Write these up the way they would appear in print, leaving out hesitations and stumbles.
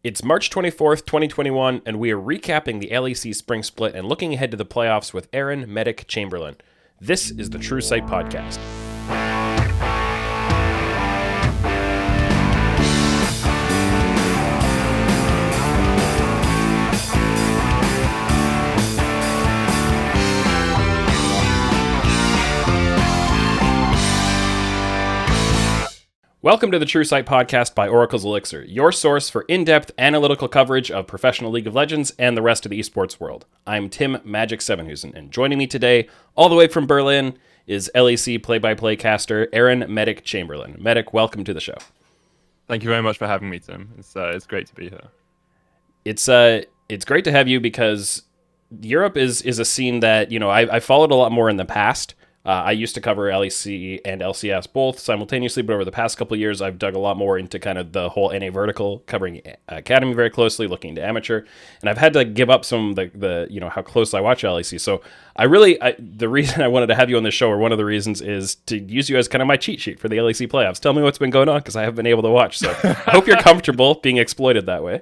It's March 24th, 2021, and we are recapping the LEC Spring Split and looking ahead to the playoffs with Aaron Medic Chamberlain. This is the True Sight Podcast. Welcome to the True Sight Podcast by Oracle's Elixir, your source for in-depth analytical coverage of professional League of Legends and the rest of the esports world. I'm Tim Magic Sevenhusen, and joining me today, all the way from Berlin, is LEC play-by-play caster Aaron Medic Chamberlain. Medic, welcome to the show. Thank you very much for having me, Tim. It's great to be here. It's great to have you because Europe is a scene that I followed a lot more in the past. I used to cover LEC and LCS both simultaneously, but over the past couple of years, I've dug a lot more into kind of the whole NA vertical, covering Academy very closely, looking into amateur, and I've had to give up some of the how close I watch LEC. So the reason I wanted to have you on this show, or one of the reasons, is to use you as kind of my cheat sheet for the LEC playoffs. Tell me what's been going on, because I haven't been able to watch. So I hope you're comfortable being exploited that way.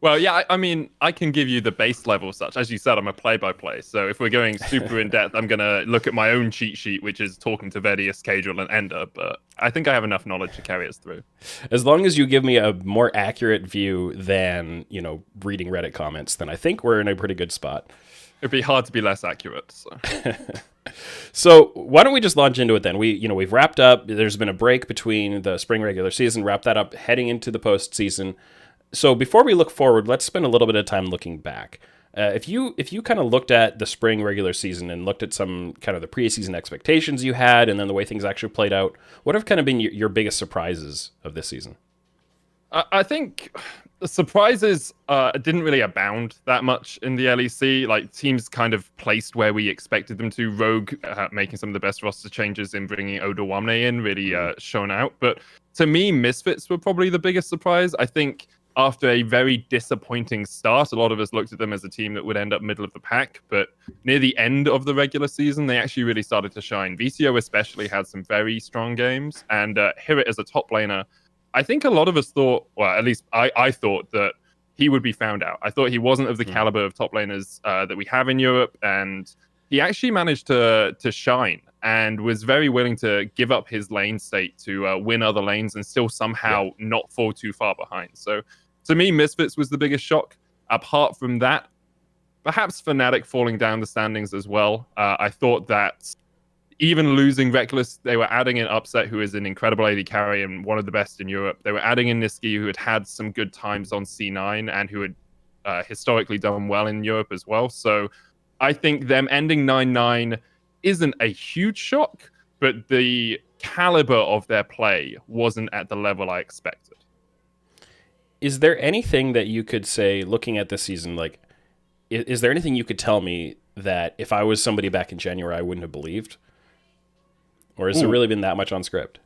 Well, yeah, I mean, I can give you the base level such. As you said, I'm a play-by-play. So if we're going super in-depth, I'm going to look at my own cheat sheet, which is talking to Vedius, Cadril, and Ender. But I think I have enough knowledge to carry us through. As long as you give me a more accurate view than, reading Reddit comments, then I think we're in a pretty good spot. It'd be hard to be less accurate. So. So why don't we just launch into it then? We've wrapped up. There's been a break between the spring regular season, wrap that up, heading into the postseason. So before we look forward, let's spend a little bit of time looking back. If you kind of looked at the spring regular season and looked at some kind of the preseason expectations you had, and then the way things actually played out, what have kind of been your biggest surprises of this season? I think the surprises didn't really abound that much in the LEC. Like, teams kind of placed where we expected them to. Rogue making some of the best roster changes in bringing Odawamne in really shown out. But to me, Misfits were probably the biggest surprise. I think after a very disappointing start, a lot of us looked at them as a team that would end up middle of the pack, but near the end of the regular season, they actually really started to shine. VCO especially had some very strong games, and Hirit as a top laner, I think a lot of us thought, well, at least I thought that he would be found out. I thought he wasn't of the caliber of top laners that we have in Europe, and he actually managed to shine and was very willing to give up his lane state to win other lanes and still somehow not fall too far behind. So to me, Misfits was the biggest shock. Apart from that, perhaps Fnatic falling down the standings as well. I thought that even losing Reckless, they were adding in Upset, who is an incredible AD carry and one of the best in Europe. They were adding in Niski, who had some good times on C9 and who had historically done well in Europe as well. So I think them ending 9-9 isn't a huge shock, but the caliber of their play wasn't at the level I expected. Is there anything that you could say, looking at this season, like, is there anything you could tell me that if I was somebody back in January, I wouldn't have believed? Or has there really been that much on script?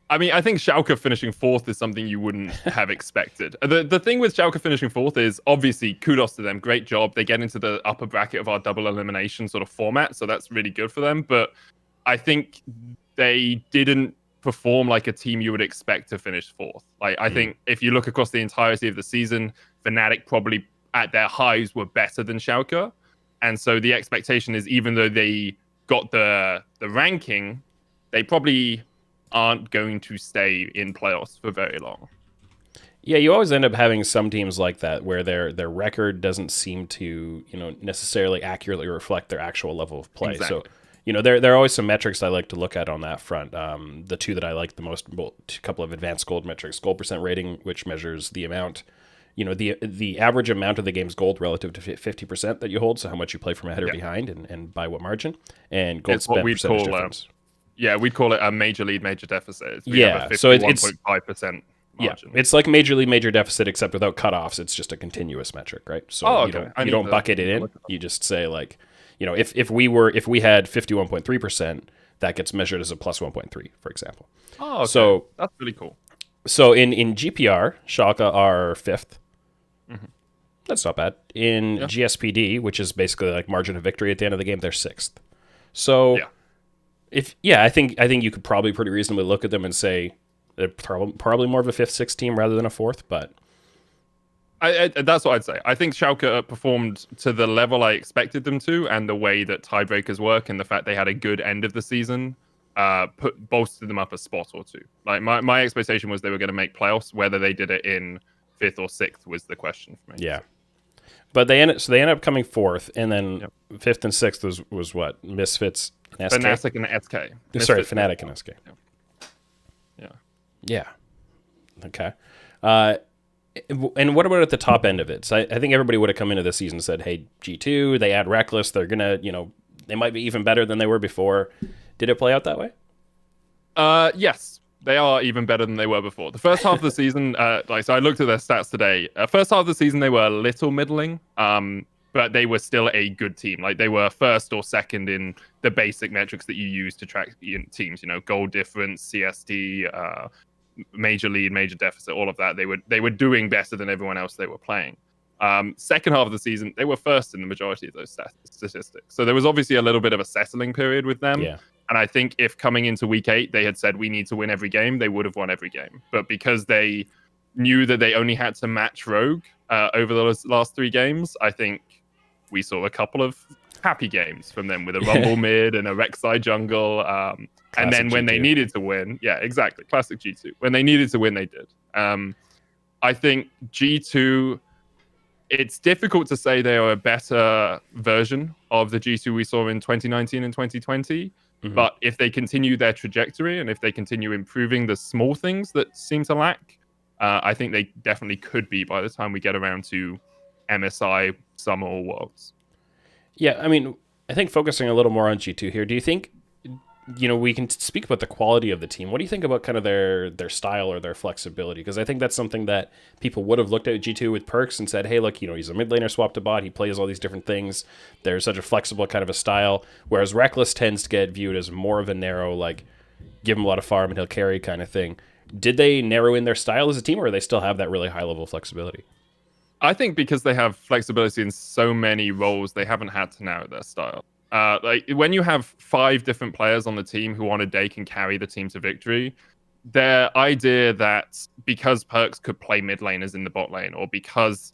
I mean, I think Schalke finishing fourth is something you wouldn't have expected. The thing with Schalke finishing fourth is, obviously, kudos to them. Great job. They get into the upper bracket of our double elimination sort of format, so that's really good for them. But I think they didn't perform like a team you would expect to finish fourth. Like, I think if you look across the entirety of the season, Fnatic probably at their highs were better than Schalke. And so the expectation is, even though they got the ranking, they probably aren't going to stay in playoffs for very long. Yeah, you always end up having some teams like that where their record doesn't seem to, necessarily accurately reflect their actual level of play. Exactly. So, there are always some metrics I like to look at on that front. The two that I like the most, well, a couple of advanced gold metrics: gold percent rating, which measures the amount, the average amount of the game's gold relative to 50% that you hold, so how much you play from ahead or behind, and by what margin, and gold spent percentage difference. We'd call it a major lead, major deficit. So it's 1.5% margin. Yeah, it's like major lead, major deficit, except without cutoffs. It's just a continuous metric, right? So you don't bucket it in. You just say, like, if we had 51.3%, that gets measured as a plus 1.3, for example. Oh, okay. So that's really cool. So in GPR, Schalke are fifth. Mm-hmm. That's not bad. In GSPD, which is basically like margin of victory at the end of the game, they're sixth. So I think you could probably pretty reasonably look at them and say they're probably more of a fifth, sixth team rather than a fourth, but That's what I'd say. I think Schalke performed to the level I expected them to, and the way that tiebreakers work, and the fact they had a good end of the season, bolstered them up a spot or two. Like my expectation was they were going to make playoffs. Whether they did it in 5th or 6th was the question for me. Yeah, but they ended up coming 4th, and then 5th and 6th was what? Misfits and SK. Fnatic and SK. Sorry, Fnatic and SK. Yeah. Okay. And what about at the top end of it? So I think everybody would have come into the season and said, hey, G2, they add Reckless. They're going to, they might be even better than they were before. Did it play out that way? Yes, they are even better than they were before. The first half of the season, so I looked at their stats today. First half of the season, they were a little middling, but they were still a good team. Like they were 1st or 2nd in the basic metrics that you use to track teams, goal difference, CSD, major lead, major deficit, all of that. They were doing better than everyone else they were playing. Second half of the season, they were 1st in the majority of those statistics. So there was obviously a little bit of a settling period with them. Yeah. And I think if coming into week 8, they had said, we need to win every game, they would have won every game. But because they knew that they only had to match Rogue over the last 3 games, I think we saw a couple of happy games from them with a Rumble mid and a Rek'Sai jungle. And then when G2. They needed to win, yeah, exactly. Classic G2. When they needed to win, they did. I think G2, it's difficult to say they are a better version of the G2 we saw in 2019 and 2020. Mm-hmm. But if they continue their trajectory and if they continue improving the small things that seem to lack, I think they definitely could be by the time we get around to MSI, Summer, or Worlds. Yeah, I mean, I think focusing a little more on G2 here, do you think, we can speak about the quality of the team. What do you think about kind of their style or their flexibility? Because I think that's something that people would have looked at G2 with Perks and said, hey, look, he's a mid laner swapped to bot. He plays all these different things. There's such a flexible kind of a style. Whereas Reckless tends to get viewed as more of a narrow, like, give him a lot of farm and he'll carry kind of thing. Did they narrow in their style as a team, or do they still have that really high level of flexibility? I think because they have flexibility in so many roles, they haven't had to narrow their style. Like when you have 5 different players on the team who on a day can carry the team to victory, their idea that because Perks could play mid laners in the bot lane, or because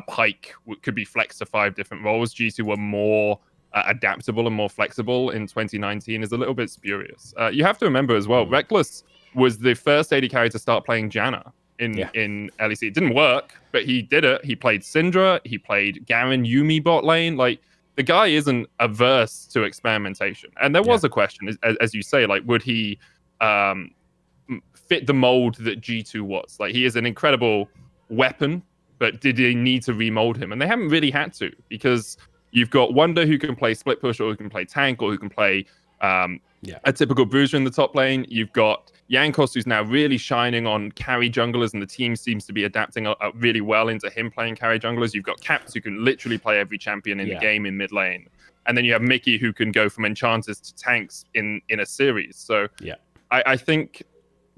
Pyke could be flexed to 5 different roles, G2 were more adaptable and more flexible in 2019 is a little bit spurious. You have to remember as well, Reckless was the first AD carry to start playing Janna in LEC. It didn't work, but he did it. He played Syndra, he played Garen Yuumi bot lane. Like, the guy isn't averse to experimentation. And there was a question, as you say, like, would he fit the mold that G2 was? Like, he is an incredible weapon, but did they need to remold him? And they haven't really had to, because you've got Wonder who can play split push, or who can play tank, or who can play a typical bruiser in the top lane. You've got Jankos, who's now really shining on carry junglers, and the team seems to be adapting really well into him playing carry junglers. You've got Caps, who can literally play every champion in the game in mid lane. And then you have Mickey, who can go from enchanters to tanks in a series. So I think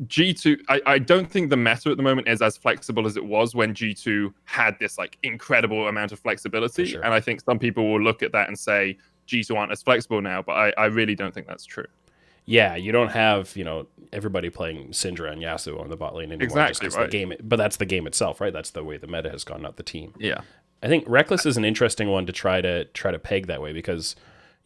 G2, I don't think the meta at the moment is as flexible as it was when G2 had this like incredible amount of flexibility. Sure. And I think some people will look at that and say G2 aren't as flexible now, but I really don't think that's true. Yeah, you don't have, everybody playing Syndra and Yasuo on the bot lane anymore. Exactly, right. The game, but that's the game itself, right? That's the way the meta has gone, not the team. Yeah. I think Reckless is an interesting one to try to peg that way, because,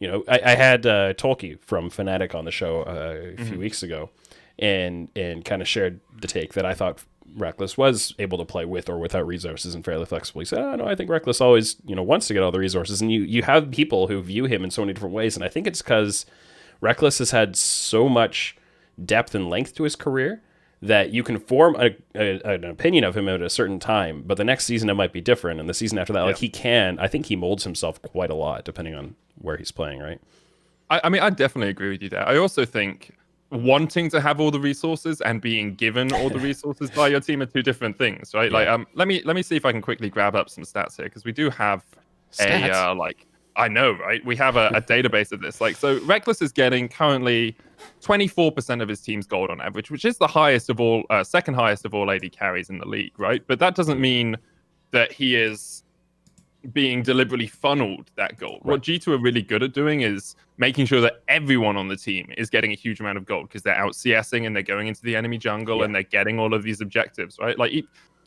I had Tolkien from Fnatic on the show a few weeks ago, and kind of shared the take that I thought Reckless was able to play with or without resources and fairly flexible. He said, no, I think Reckless always, wants to get all the resources. And you have people who view him in so many different ways. And I think it's because Reckless has had so much depth and length to his career that you can form an opinion of him at a certain time, but the next season it might be different. And the season after that, I think he molds himself quite a lot depending on where he's playing, right? I mean, I definitely agree with you there. I also think wanting to have all the resources and being given all the resources by your team are two different things, right? Like, let me see if I can quickly grab up some stats here, because we do have I know, right? We have a database of this. Like, so Reckless is getting currently 24% of his team's gold on average, which is the highest of all, second highest of all AD carries in the league, right? But that doesn't mean that he is being deliberately funneled that gold. Right. What G2 are really good at doing is making sure that everyone on the team is getting a huge amount of gold, because they're out CSing and they're going into the enemy jungle and they're getting all of these objectives, right? Like,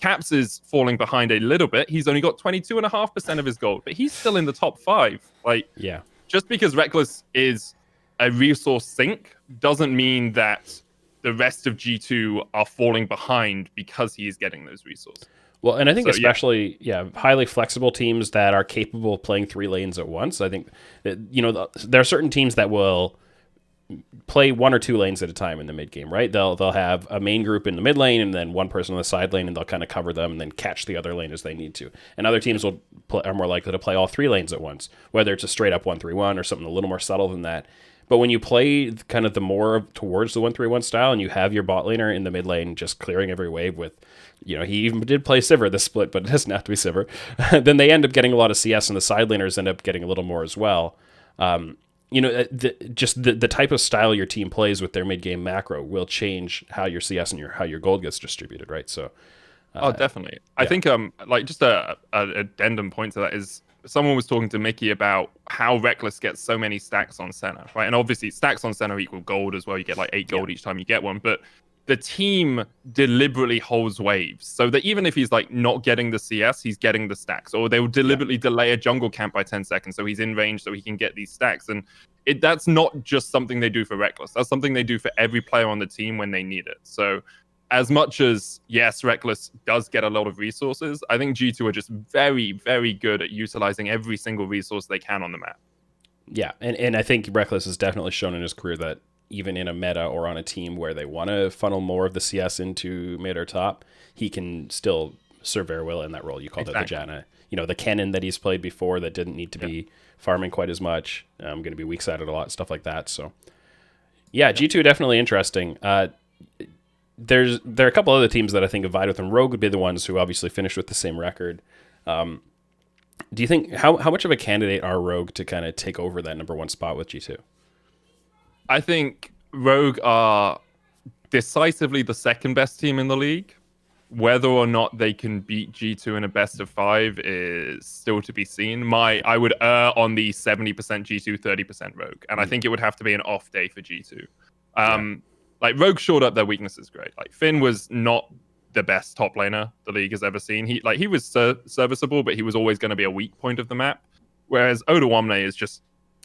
Caps is falling behind a little bit. He's only got 22.5% of his gold, but he's still in the top 5. Like, Yeah. just because Reckless is a resource sink doesn't mean that the rest of G2 are falling behind because he is getting those resources. Well, and I think especially, highly flexible teams that are capable of playing 3 lanes at once. I think that, there are certain teams that will play 1 or 2 lanes at a time in the mid game, right? They'll have a main group in the mid lane and then one person on the side lane, and they'll kind of cover them and then catch the other lane as they need to. And other teams are more likely to play all 3 lanes at once, whether it's a straight up 1-3-1 or something a little more subtle than that. But when you play kind of the more towards the 1-3-1 style, and you have your bot laner in the mid lane just clearing every wave with, he even did play Sivir this split, but it doesn't have to be Sivir. Then they end up getting a lot of CS, and the side laners end up getting a little more as well. The type of style your team plays with their mid game macro will change how your CS and how your gold gets distributed, right? So, definitely. I think just a addendum point to that is, someone was talking to Mickey about how Reckless gets so many stacks on Senna, right? And obviously stacks on Senna equal gold as well. You get like 8 gold each time you get one, but the team deliberately holds waves so that even if he's like not getting the CS, he's getting the stacks, or they will deliberately delay a jungle camp by 10 seconds so he's in range so he can get these stacks. And that's not just something they do for Reckless. That's something they do for every player on the team when they need it. So as much as, yes, Reckless does get a lot of resources, I think G2 are just very, very good at utilizing every single resource they can on the map. Yeah, and I think Reckless has definitely shown in his career that even in a meta or on a team where they want to funnel more of the CS into mid or top, he can still serve very well in that role. You called it the Janna. The Kennen that he's played before that didn't need to be farming quite as much. Going to be weak-sided a lot, stuff like that. So, G2 definitely interesting. There are a couple other teams that I think have vied with them. Rogue would be the ones who obviously finished with the same record. Do you think, how much of a candidate are Rogue to kind of take over that number 1 spot with G2? I think Rogue are decisively the second best team in the league. Whether or not they can beat G2 in a best of 5 is still to be seen. I would err on the 70% G2, 30% Rogue. And I think it would have to be an off day for G2. Like, Rogue shored up their weaknesses great. Like, Finn was not the best top laner the league has ever seen. He was serviceable, but he was always going to be a weak point of the map. Whereas Odoamne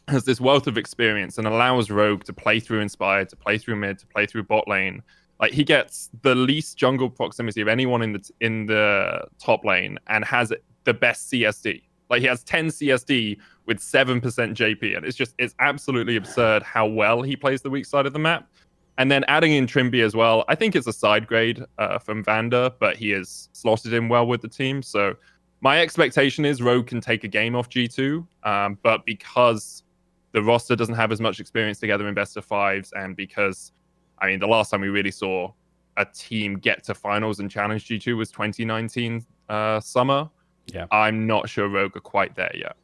has this wealth of experience and allows Rogue to play through Inspired, to play through mid, to play through bot lane. Like, he gets the least jungle proximity of anyone in the top lane and has the best CSD. Like, he has 10 CSD with 7% JP, and it's absolutely absurd how well he plays the weak side of the map. And then adding in Trimby as well, I think it's a side grade from Vander, but he has slotted in well with the team. So my expectation is Rogue can take a game off G2, but because the roster doesn't have as much experience together in best of 5s, and because, the last time we really saw a team get to finals and challenge G2 was 2019 summer. Yeah, I'm not sure Rogue are quite there yet.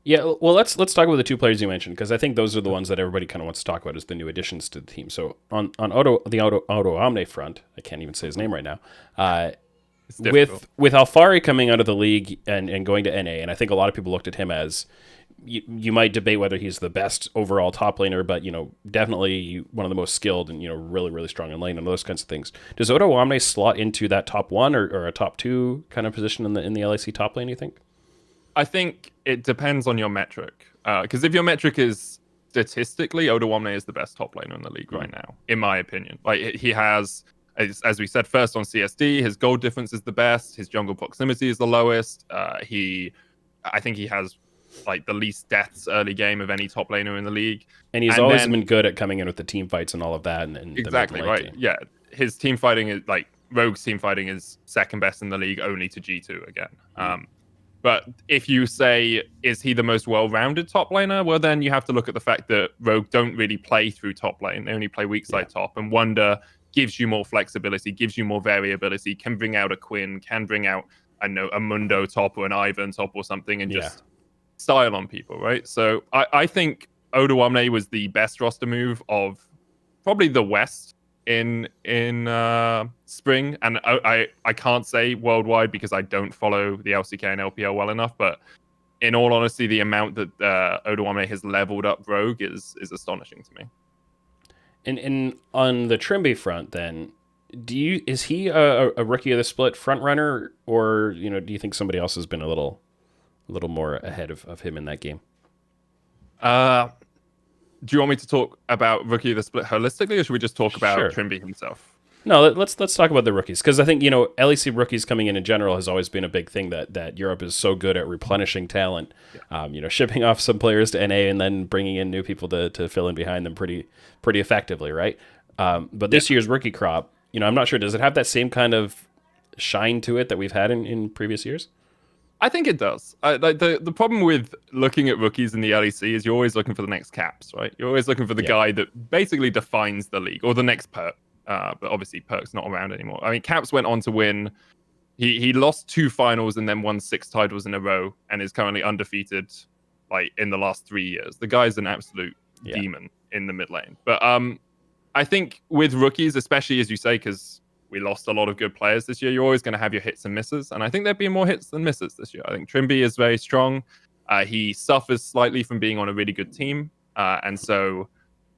Yeah, well, let's talk about the 2 players you mentioned, because I think those are the ones that everybody kind of wants to talk about as the new additions to the team. So on the Odoamne front, I can't even say his name right now. With Alfari coming out of the league and going to NA, and I think a lot of people looked at him as, you might debate whether he's the best overall top laner, but definitely one of the most skilled and really, really strong in lane and those kinds of things. Does Odoamne slot into that top 1 or a top 2 kind of position in the LEC top lane, you think? I think it depends on your metric. Because if your metric is statistically, Odoamne is the best top laner in the league right now, in my opinion. Like, he has, as we said, first on CSD, his gold difference is the best, his jungle proximity is the lowest. I think he has like the least deaths early game of any top laner in the league. And he's always been good at coming in with the team fights and all of that. And exactly, right. Game. Yeah, his team fighting is like, Rogue's team fighting is second best in the league, only to G2 again. But if you say, is he the most well-rounded top laner? Well, then you have to look at the fact that Rogue don't really play through top lane. They only play weak side top. And Wonder gives you more flexibility, gives you more variability, can bring out a Quinn, can bring out, a Mundo top or an Ivan top or something, and just style on people, right? So I think Odoamne was the best roster move of probably the West in spring, and I can't say worldwide because I don't follow the LCK and LPL well enough, but in all honesty, the amount that Odoamne has leveled up Rogue is astonishing to me. And on the Trimby front, then, is he a rookie of the split front runner, or do you think somebody else has been a little more ahead of him in that game? Do you want me to talk about rookie of the split holistically, or should we just talk about Sure. Trimby himself? No, let's talk about the rookies, because I think LEC rookies coming in general has always been a big thing that Europe is so good at replenishing talent. Shipping off some players to NA and then bringing in new people to fill in behind them pretty effectively, right? But this year's rookie crop, I'm not sure, does it have that same kind of shine to it that we've had in previous years? I think it does. Like the problem with looking at rookies in the LEC is you're always looking for the next Caps, right? You're always looking for the guy that basically defines the league, or the next Perk. But obviously Perk's not around anymore. I mean, Caps went on to win. He lost 2 finals and then won 6 titles in a row, and is currently undefeated like in the last 3 years. The guy's an absolute demon in the mid lane. But I think with rookies, especially as you say, because we lost a lot of good players this year, you're always going to have your hits and misses. And I think there've been more hits than misses this year. I think Trimby is very strong. He suffers slightly from being on a really good team. And so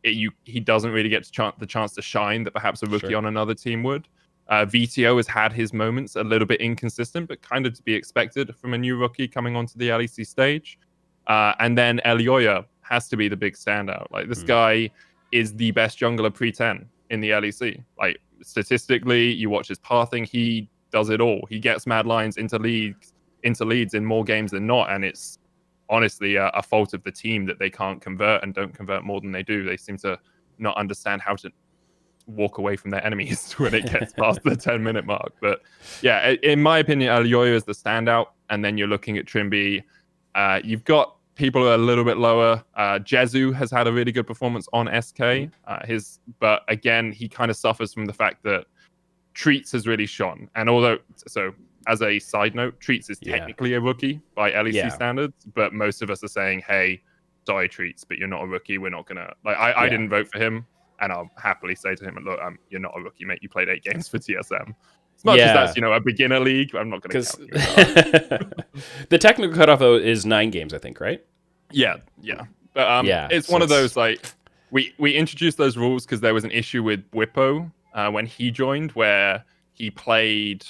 he doesn't really get the chance to shine that perhaps a rookie on another team would. VTO has had his moments, a little bit inconsistent, but kind of to be expected from a new rookie coming onto the LEC stage. And then Elioya has to be the big standout. Like, this guy is the best jungler pre-10 in the LEC. Like, statistically, you watch his pathing, he does it all. He gets mad lines into leads in more games than not, and it's honestly a fault of the team that they can't convert and don't convert more than they do. They seem to not understand how to walk away from their enemies when it gets past the 10-minute mark. But yeah, in my opinion, Elioya is the standout, and then you're looking at Trimby. You've got people who are a little bit lower. Jezu has had a really good performance on SK. But again, he kind of suffers from the fact that Treats has really shone. And as a side note, Treats is technically a rookie by LEC standards, but most of us are saying, hey, sorry, Treats, but you're not a rookie. We're not going to... I didn't vote for him, and I'll happily say to him, look, you're not a rookie, mate. You played 8 games for TSM. As much as that's, a beginner league, I'm not going to count you. The technical cutoff, though, is 9 games, I think, right? Yeah. But it's one of those, like, we introduced those rules because there was an issue with Whippo when he joined, where he played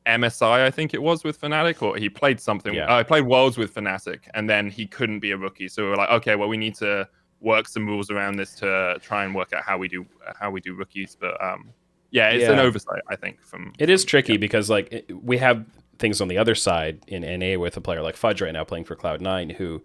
MSI, I think it was, with Fnatic, or he played something. He played Worlds with Fnatic, and then he couldn't be a rookie. So we were like, okay, well, we need to work some rules around this to try and work out how we do rookies. But it's an oversight, I think. It is tricky because we have things on the other side in NA with a player like Fudge right now playing for Cloud9, who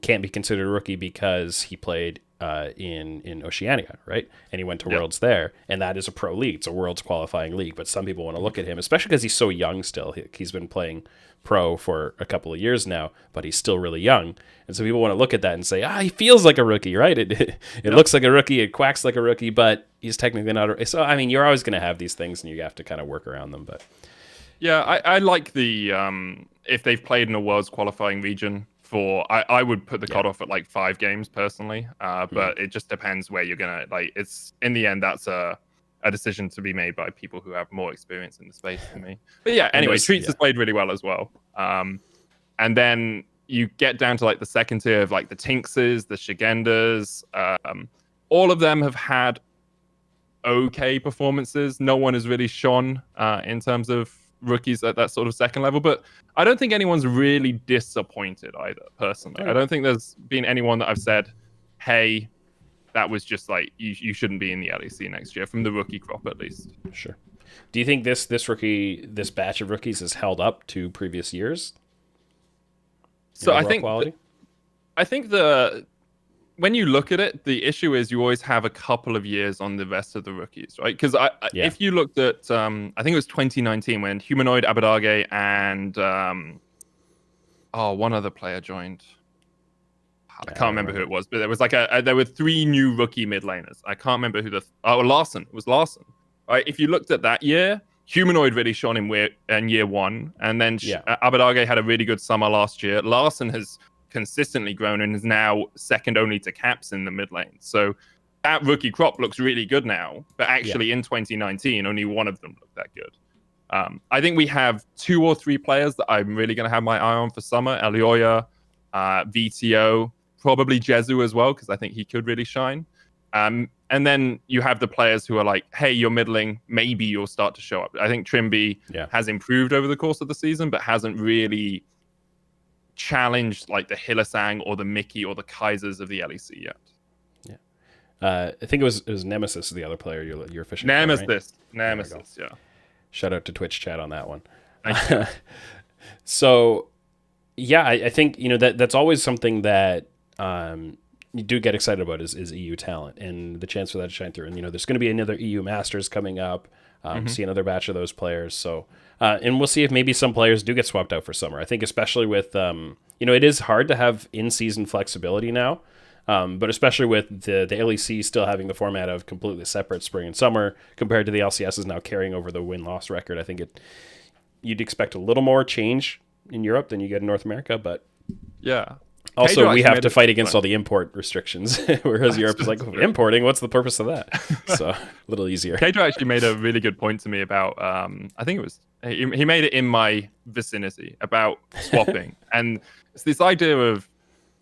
can't be considered a rookie because he played in Oceania, right? And he went to Worlds there, and that is a pro league. It's a Worlds qualifying league, but some people want to look at him, especially because he's so young still. He's been playing pro for a couple of years now, but he's still really young. And so people want to look at that and say, he feels like a rookie, right? It looks like a rookie, it quacks like a rookie, but he's technically not a rookie. So, I mean, you're always going to have these things, and you have to kind of work around them. But yeah, I like the if they've played in a Worlds qualifying region, I would put the cutoff at like 5 games personally, but it just depends where you're gonna it's in the end that's a decision to be made by people who have more experience in the space than me. But yeah, anyway, Treats has played really well as well. And then you get down to like the second tier of like the Tinxes, the Shigendas. All of them have had okay performances. No one has really shone in terms of rookies at that sort of second level, but I don't think anyone's really disappointed either, personally. I don't think there's been anyone that I've said, hey, that was just like, you shouldn't be in the LEC next year, from the rookie crop at least. Sure. Do you think this batch of rookies has held up to previous years? So I think when you look at it, the issue is you always have a couple of years on the rest of the rookies, right? Because if you looked at, I think it was 2019 when Humanoid, Abadage, and one other player joined. I can't remember who it was, but there was there were 3 new rookie mid laners. I can't remember who Larson. It was Larson. Right? If you looked at that year, Humanoid really shone in year 1, and then Abadage had a really good summer last year. Larson has consistently grown and is now second only to Caps in the mid lane. So that rookie crop looks really good now, but actually in 2019, only one of them looked that good. I think we have 2 or 3 players that I'm really going to have my eye on for summer. Elioya, VTO, probably Jezu as well, because I think he could really shine. And then you have the players who are like, hey, you're middling, maybe you'll start to show up. I think Trimby has improved over the course of the season, but hasn't really challenged like the Hylissang or the Mickey or the Kaisers of the LEC yet. I think it was Nemesis, the other player you're fishing Nemesis. for, right? Nemesis, yeah. Shout out to Twitch chat on that one. Thank you. So, yeah, I think that's always something that you do get excited about is EU talent and the chance for that to shine through. And there's going to be another EU Masters coming up. See another batch of those players. So, and we'll see if maybe some players do get swapped out for summer. I think especially with it is hard to have in-season flexibility now. But especially with the LEC still having the format of completely separate spring and summer compared to the LCS is now carrying over the win-loss record. I think you'd expect a little more change in Europe than you get in North America, but yeah. Also, we have to fight against all the import restrictions, whereas Europe is like, importing, what's the purpose of that? So a little easier. Pedro actually made a really good point to me about, I think it was, he made it in my vicinity about swapping. And it's this idea of,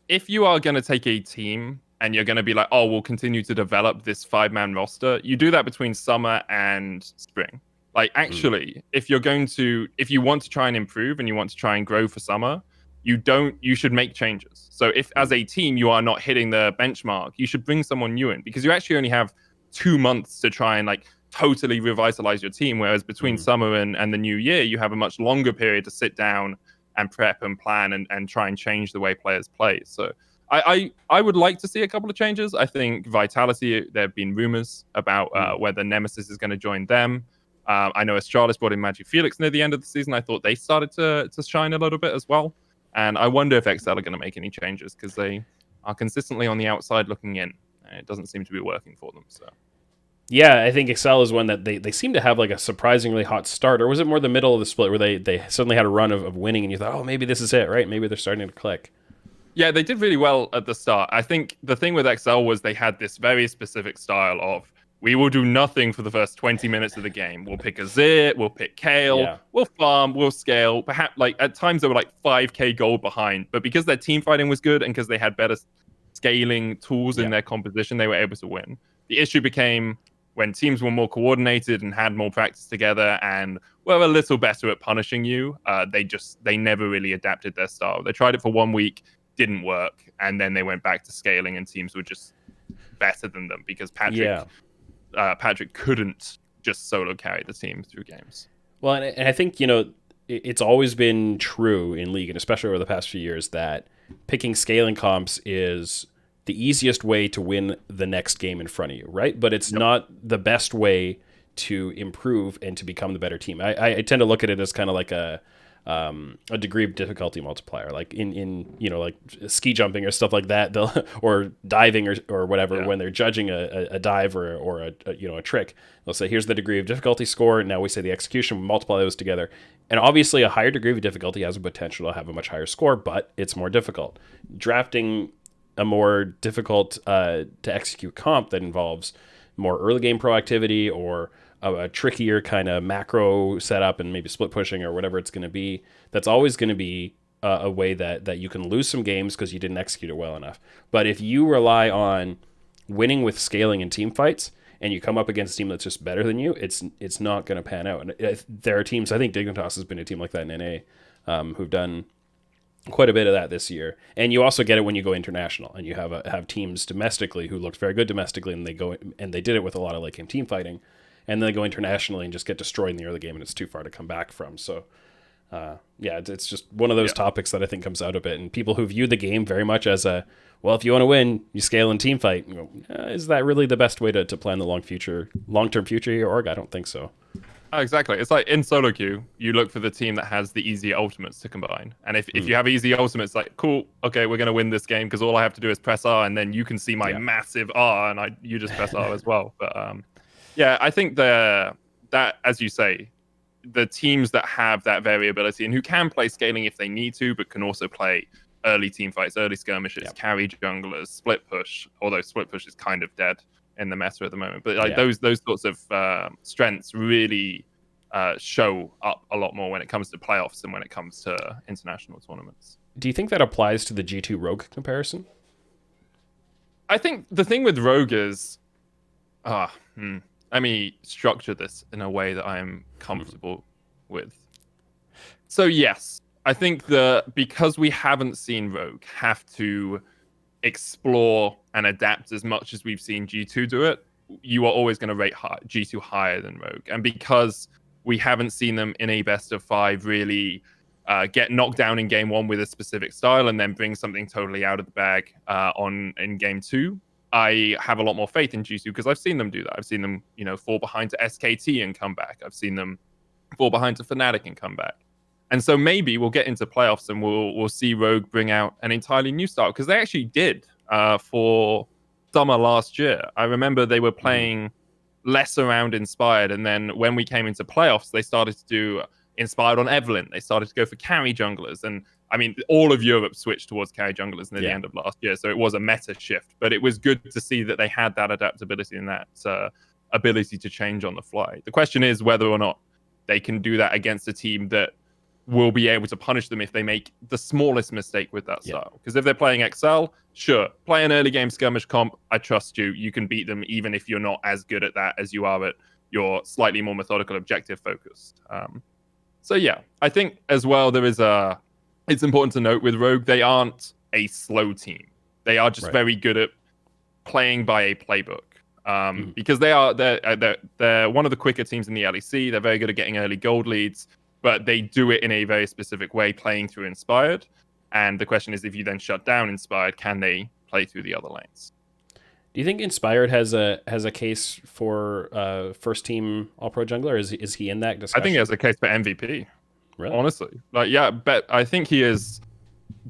if you are going to take a team and you're going to be like, oh, we'll continue to develop this 5-man roster, you do that between summer and spring. Like, actually, if you want to try and improve and you want to try and grow for summer, you should make changes. So if as a team you are not hitting the benchmark, you should bring someone new in, because you actually only have 2 months to try and like totally revitalize your team. Whereas between summer and the new year, you have a much longer period to sit down and prep and plan and try and change the way players play. So I would like to see a couple of changes. I think Vitality, there have been rumors about whether Nemesis is going to join them. I know Astralis brought in Magic Felix near the end of the season. I thought they started to shine a little bit as well. And I wonder if XL are going to make any changes, because they are consistently on the outside looking in. And it doesn't seem to be working for them. So. Yeah, I think Excel is one that they seem to have like a surprisingly hot start. Or was it more the middle of the split where they suddenly had a run of winning and you thought, oh, maybe this is it, right? Maybe they're starting to click. Yeah, they did really well at the start. I think the thing with Excel was they had this very specific style of, we will do nothing for the first 20 minutes of the game. We'll pick a Zit, we'll pick Kale, we'll farm, we'll scale. Perhaps like at times they were like 5k gold behind, but because their team fighting was good and because they had better scaling tools in their composition, they were able to win. The issue became when teams were more coordinated and had more practice together and were a little better at punishing you. They never really adapted their style. They tried it for 1 week, didn't work, and then they went back to scaling and teams were just better than them because Patrick couldn't just solo carry the team through games. Well, and I think, it's always been true in League, and especially over the past few years, that picking scaling comps is the easiest way to win the next game in front of you, right? But it's not the best way to improve and to become the better team. I tend to look at it as kind of like a degree of difficulty multiplier, like in like ski jumping or stuff like that, or diving or whatever. When they're judging a dive or a trick, they'll say, here's the degree of difficulty score, and now we say the execution, we multiply those together. And obviously a higher degree of difficulty has a potential to have a much higher score, but it's more difficult. Drafting a more difficult to execute comp that involves more early game proactivity or a trickier kind of macro setup and maybe split pushing or whatever it's going to be, that's always going to be a way that you can lose some games because you didn't execute it well enough. But if you rely on winning with scaling in team fights and you come up against a team that's just better than you, it's not going to pan out. And there are teams, I think Dignitas has been a team like that in NA, who've done quite a bit of that this year. And you also get it when you go international and you have teams domestically who looked very good domestically, and they did it with a lot of late game team fighting. And then they go internationally and just get destroyed in the early game, and it's too far to come back from. So, it's just one of those topics that I think comes out a bit. And people who view the game very much as if you want to win, you scale and team fight. You go, is that really the best way to plan the long-term future of your org? I don't think so. Oh, exactly. It's like in solo queue, you look for the team that has the easy ultimates to combine. And if you have easy ultimates, like, cool, okay, we're going to win this game because all I have to do is press R, and then you can see my massive R, and you just press R as well. But yeah, I think that, as you say, the teams that have that variability and who can play scaling if they need to, but can also play early team fights, early skirmishes, carry junglers, split push, although split push is kind of dead in the meta at the moment. But like those sorts of strengths really show up a lot more when it comes to playoffs than when it comes to international tournaments. Do you think that applies to the G2 Rogue comparison? I think the thing with Rogue is Let me structure this in a way that I am Mhm. comfortable with. So yes, I think because we haven't seen Rogue have to explore and adapt as much as we've seen G2 do it, you are always going to rate G2 higher than Rogue. And because we haven't seen them in a best of 5 really get knocked down in game 1 with a specific style and then bring something totally out of the bag in game 2, I have a lot more faith in G2 because I've seen them do that. I've seen them, fall behind to SKT and come back. I've seen them fall behind to Fnatic and come back. And so maybe we'll get into playoffs and we'll see Rogue bring out an entirely new style because they actually did for summer last year. I remember they were playing less around Inspired, and then when we came into playoffs, they started to do Inspired on Evelynn. They started to go for carry junglers, and I mean, all of Europe switched towards carry junglers near the Yeah. end of last year, so it was a meta shift. But it was good to see that they had that adaptability and that ability to change on the fly. The question is whether or not they can do that against a team that will be able to punish them if they make the smallest mistake with that Yeah. style. Because if they're playing Excel, sure, play an early game skirmish comp. I trust you. You can beat them even if you're not as good at that as you are at your slightly more methodical, objective focused. So yeah, I think as well it's important to note with Rogue, they aren't a slow team. They are just Right. very good at playing by a playbook. Mhm. Because they're one of the quicker teams in the LEC. They're very good at getting early gold leads, but they do it in a very specific way, playing through Inspired. And the question is, if you then shut down Inspired, can they play through the other lanes? Do you think Inspired has a case for first team All Pro jungler? Is he in that I think he discussion? has a case for MVP. Really? Honestly, but I think he is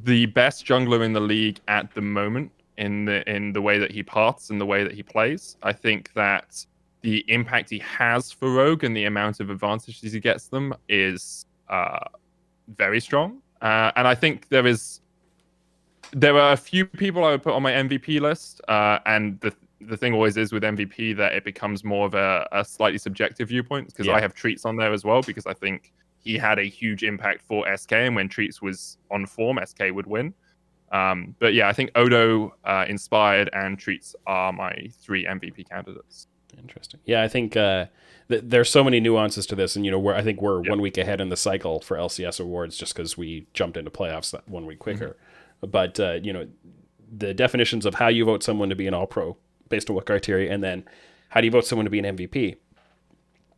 the best jungler in the league at the moment in the way that he paths and the way that he plays. I think that the impact he has for Rogue and the amount of advantages he gets them is very strong. And I think there are a few people I would put on my MVP list. And the thing always is with MVP that it becomes more of a slightly subjective viewpoint because Yeah. I have Treats on there as well because I think he had a huge impact for SK, and when Treats was on form, SK would win. But yeah, I think Odo, Inspired, and Treats are my 3 MVP candidates. Interesting. Yeah, I think there's so many nuances to this, and I think we're Yep. 1 week ahead in the cycle for LCS awards just because we jumped into playoffs that 1 week quicker. Mm-hmm. But the definitions of how you vote someone to be an All Pro based on what criteria, and then how do you vote someone to be an MVP?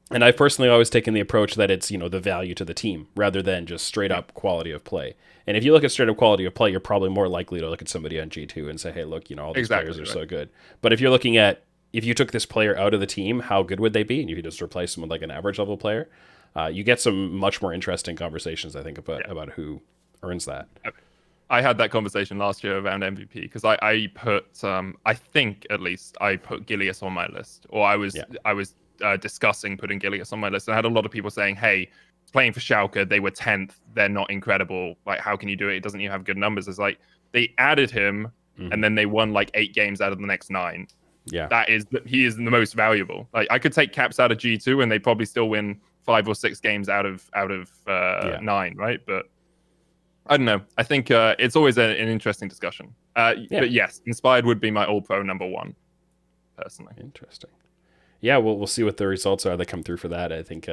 And I've personally always taken the approach that it's the value to the team rather than just straight up quality of play. And if you look at straight up quality of play, you're probably more likely to look at somebody on G2 and say, hey, look, all these players Exactly are right. so good. But if you're looking at if you took this player out of the team, how good would they be? And if you just replace them with like an average level player, you get some much more interesting conversations, I think, about who earns that. I had that conversation last year around MVP because I put I think at least I put Gilius on my list, or Yeah. I was discussing putting Gilius on my list, and I had a lot of people saying, "Hey, playing for Schalke, they were 10th. They're not incredible. Like, how can you do it? It doesn't even have good numbers." It's like they added him, and then they won like 8 games out of the next 9. Yeah. He is the most valuable. Like, I could take Caps out of G2, and they probably still win 5 or 6 games out of 9, right? But I don't know. I think it's always an interesting discussion. But yes, Inspired would be my All Pro number 1, personally. Interesting. Yeah, we'll see what the results are that come through for that. I think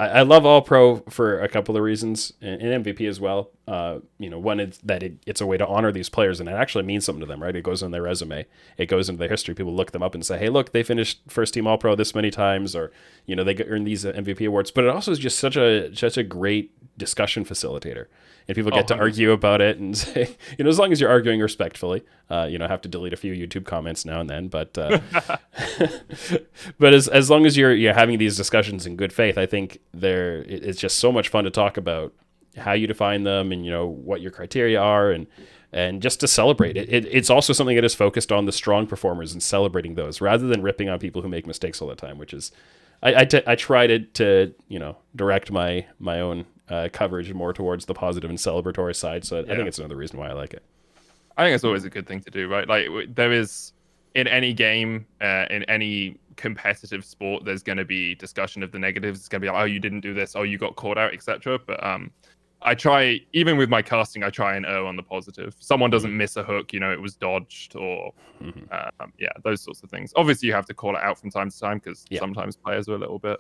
I love All Pro for a couple of reasons, and MVP as well. One is that it's a way to honor these players, and it actually means something to them, right? It goes in their resume, it goes into their history. People look them up and say, "Hey, look, they finished first team All Pro this many times," or they earn these MVP awards. But it also is just such a great discussion facilitator, and people get to 100%. argue about it and say, as long as you're arguing respectfully. Have to delete a few YouTube comments now and then, but but as long as you're having these discussions in good faith, I think it's just so much fun to talk about how you define them and what your criteria are and just to celebrate it. It's also something that is focused on the strong performers and celebrating those rather than ripping on people who make mistakes all the time, which is I try to direct my own coverage more towards the positive and celebratory side. So I think it's another reason why I like it. I think it's always a good thing to do, right? Like, there is in any game, in any competitive sport, there's going to be discussion of the negatives. It's going to be like, oh, you didn't do this, oh, you got caught out, etc. But I try, even with my casting, I try and err on the positive. Someone doesn't miss a hook, it was dodged, or yeah, those sorts of things. Obviously, you have to call it out from time to time because sometimes players are a little bit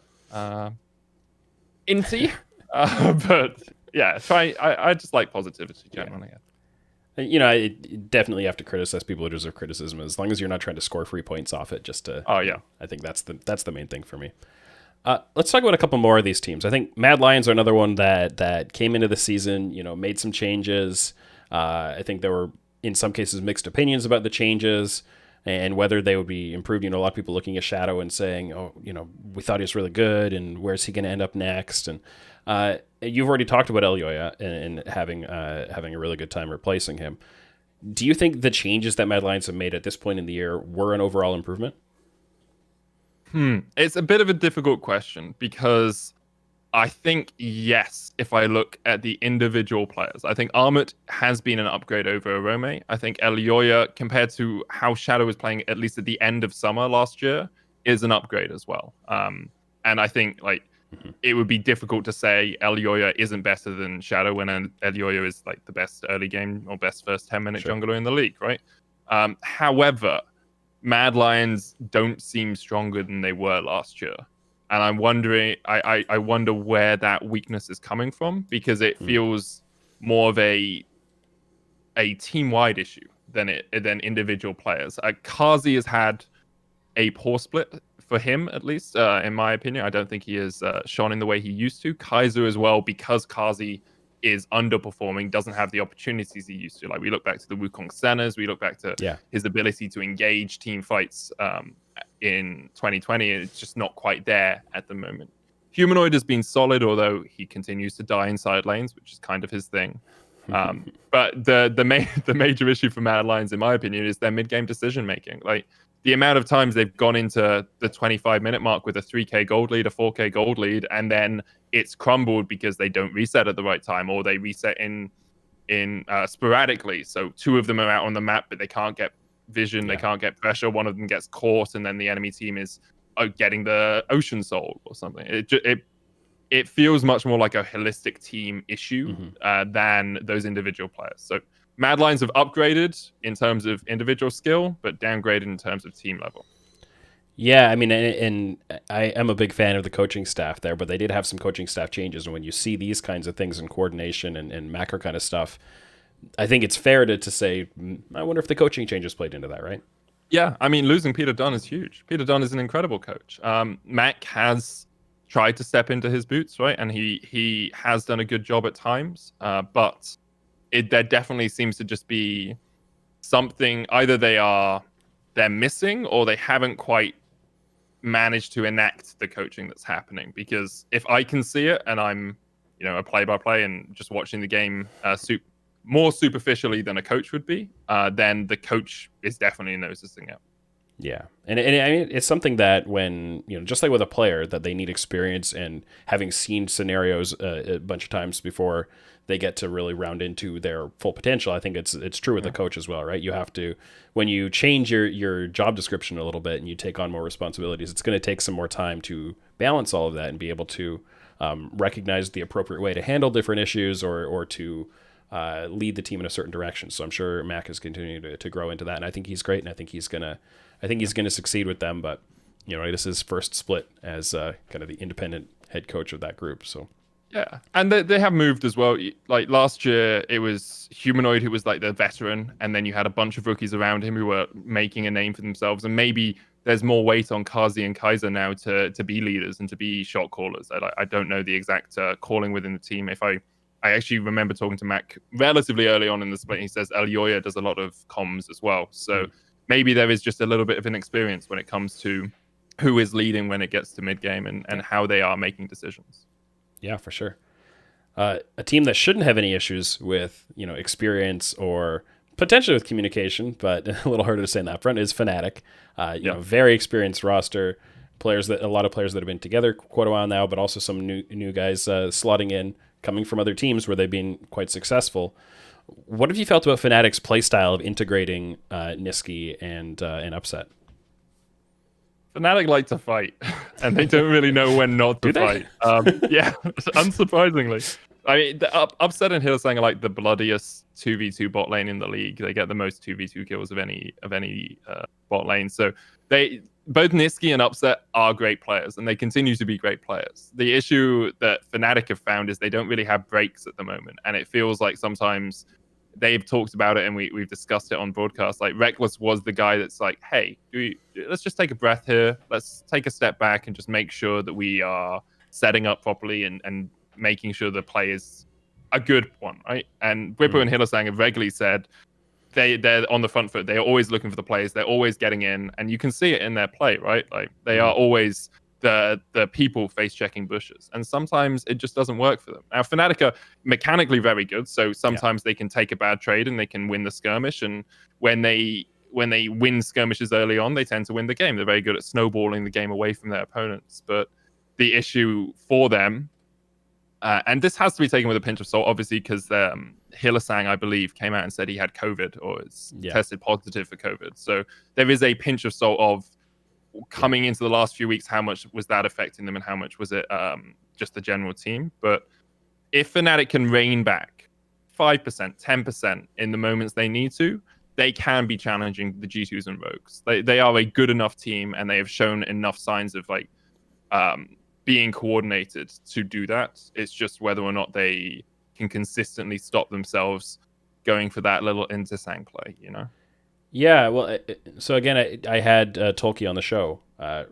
inty. But yeah, I just like positivity generally. I definitely have to criticize people who deserve criticism as long as you're not trying to score free points off it. Just to, I think that's the main thing for me. Let's talk about a couple more of these teams. I think Mad Lions are another one that came into the season, made some changes. I think there were, in some cases, mixed opinions about the changes and whether they would be improved. A lot of people looking at Shadow and saying, oh, we thought he was really good, and where's he going to end up next? And you've already talked about Elyoya and having a really good time replacing him. Do you think the changes that Mad Lions have made at this point in the year were an overall improvement? It's a bit of a difficult question because I think, yes, if I look at the individual players, I think Armut has been an upgrade over Arome. I think Elyoya, compared to how Shadow was playing, at least at the end of summer last year, is an upgrade as well. And I think it would be difficult to say Elyoya isn't better than Shadow when Elyoya is the best early game or best first 10-minute jungler in the league, right? However, Mad Lions don't seem stronger than they were last year. And I'm wondering, I wonder where that weakness is coming from, because it feels more of a team-wide issue than individual players. Kazi has had a poor split for him, at least, in my opinion. I don't think he has shone in the way he used to. Kaiser as well, because Kazi is underperforming, doesn't have the opportunities he used to. We look back to the Wukong Sennas, we look back to his ability to engage team fights in 2020, and it's just not quite there at the moment. Humanoid has been solid, although he continues to die in side lanes, which is kind of his thing. But the major issue for Mad Lions, in my opinion, is their mid-game decision-making. The amount of times they've gone into the 25-minute mark with a 3k gold lead, a 4k gold lead, and then it's crumbled because they don't reset at the right time, or they reset in sporadically. So two of them are out on the map, but they can't get vision, they can't get pressure. One of them gets caught, and then the enemy team is getting the Ocean Soul or something. It feels much more like a holistic team issue than those individual players. So Mad Lions have upgraded in terms of individual skill, but downgraded in terms of team level. Yeah, I mean, and I am a big fan of the coaching staff there, but they did have some coaching staff changes. And when you see these kinds of things in coordination and macro kind of stuff, I think it's fair to say, I wonder if the coaching changes played into that, right? Yeah, I mean, losing Peter Dunn is huge. Peter Dunn is an incredible coach. Mac has tried to step into his boots, right? And he has done a good job at times, but there definitely seems to just be something, either they're missing, or they haven't quite managed to enact the coaching that's happening. Because if I can see it and I'm a play-by-play and just watching the game more superficially than a coach would be, then the coach is definitely noticing it. Yeah, and I mean, it's something that when, just like with a player, that they need experience and having seen scenarios a bunch of times before they get to really round into their full potential. I think it's true with the coach as well, right? You have to, when you change your job description a little bit and you take on more responsibilities, it's going to take some more time to balance all of that and be able to recognize the appropriate way to handle different issues or to lead the team in a certain direction. So I'm sure Mac is continuing to grow into that, and I think he's great, and I think he's gonna succeed with them. But it is his first split as kind of the independent head coach of that group. So yeah, and they have moved as well. Last year, it was Humanoid who was the veteran, and then you had a bunch of rookies around him who were making a name for themselves. And maybe there's more weight on Kazi and Kaiser now to be leaders and to be shot callers. I don't know the exact calling within the team. I actually remember talking to Mac relatively early on in the split. And he says Elyoya does a lot of comms as well. So maybe there is just a little bit of inexperience when it comes to who is leading when it gets to mid game and how they are making decisions. Yeah, for sure. A team that shouldn't have any issues with experience or potentially with communication, but a little harder to say on that front, is Fnatic. Very experienced roster, a lot of players that have been together quite a while now, but also some new guys slotting in, coming from other teams where they've been quite successful. What have you felt about Fnatic's playstyle of integrating Niski and Upset? Fnatic like to fight, and they don't really know when not to fight. Yeah, unsurprisingly. I mean, the Upset and Hillsang are like the bloodiest 2v2 bot lane in the league. They get the most 2v2 kills of any bot lane. So they both Niski and Upset are great players, and they continue to be great players. The issue that Fnatic have found is they don't really have breaks at the moment, and it feels like sometimes they've talked about it, and we've discussed it on broadcast. Like Reckless was the guy that's like, hey, let's just take a breath here. Let's take a step back and just make sure that we are setting up properly and making sure the play is a good one, right? And Whippo and Hillsang have regularly said they're on the front foot. They're always looking for the plays. They're always getting in, and you can see it in their play, right? Like they are always the people face checking bushes, and sometimes it just doesn't work for them. Now Fnatic are mechanically very good, so sometimes they can take a bad trade and they can win the skirmish. And when they win skirmishes early on, they tend to win the game. They're very good at snowballing the game away from their opponents. But the issue for them, and this has to be taken with a pinch of salt, obviously, because Hillsang, I believe, came out and said he had COVID or is tested positive for COVID. So there is a pinch of salt of coming into the last few weeks, how much was that affecting them and how much was it just the general team. But if Fnatic can rein back 5%, 10% in the moments they need to, they can be challenging the G2s and Rogues. They are a good enough team, and they have shown enough signs of like being coordinated to do that. It's just whether or not they can consistently stop themselves going for that little intersang play, you know? Yeah, well, so again, I had Tolkien on the show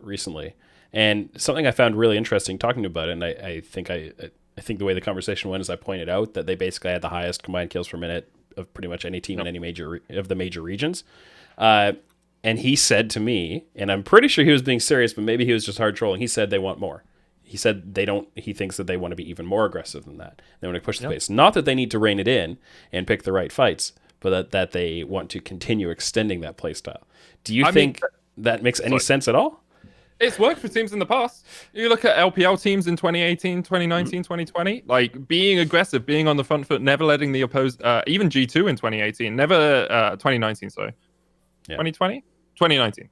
recently, and something I found really interesting talking about it, and I think the way the conversation went is I pointed out that they basically had the highest combined kills per minute of pretty much any team in any major of the major regions. And he said to me, and I'm pretty sure he was being serious, but maybe he was just hard trolling. He said they want more. He said he thinks that they want to be even more aggressive than that. They want to push the pace. Not that they need to rein it in and pick the right fights, but that they want to continue extending that play style. Do you think that makes any sense at all? It's worked for teams in the past. You look at LPL teams in 2018, 2019, 2020, like being aggressive, being on the front foot, never letting the opposed, even G2 in 2018, 2019, sorry. 2020? 2019.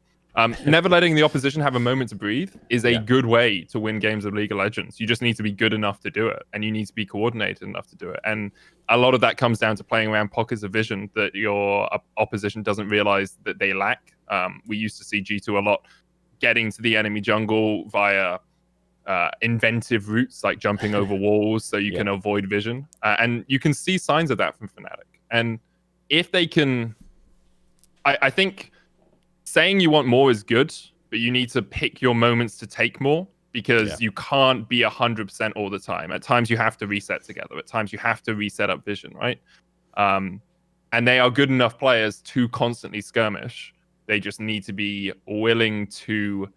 Never letting the opposition have a moment to breathe is a good way to win games of League of Legends. You just need to be good enough to do it, and you need to be coordinated enough to do it. And a lot of that comes down to playing around pockets of vision that your opposition doesn't realize that they lack. We used to see G2 a lot getting to the enemy jungle via inventive routes, like jumping over walls so you can avoid vision. And you can see signs of that from Fnatic. And if they can... I think... saying you want more is good, but you need to pick your moments to take more, because you can't be 100% all the time. At times you have to reset together. At times you have to reset up vision, right? And they are good enough players to constantly skirmish. They just need to be willing to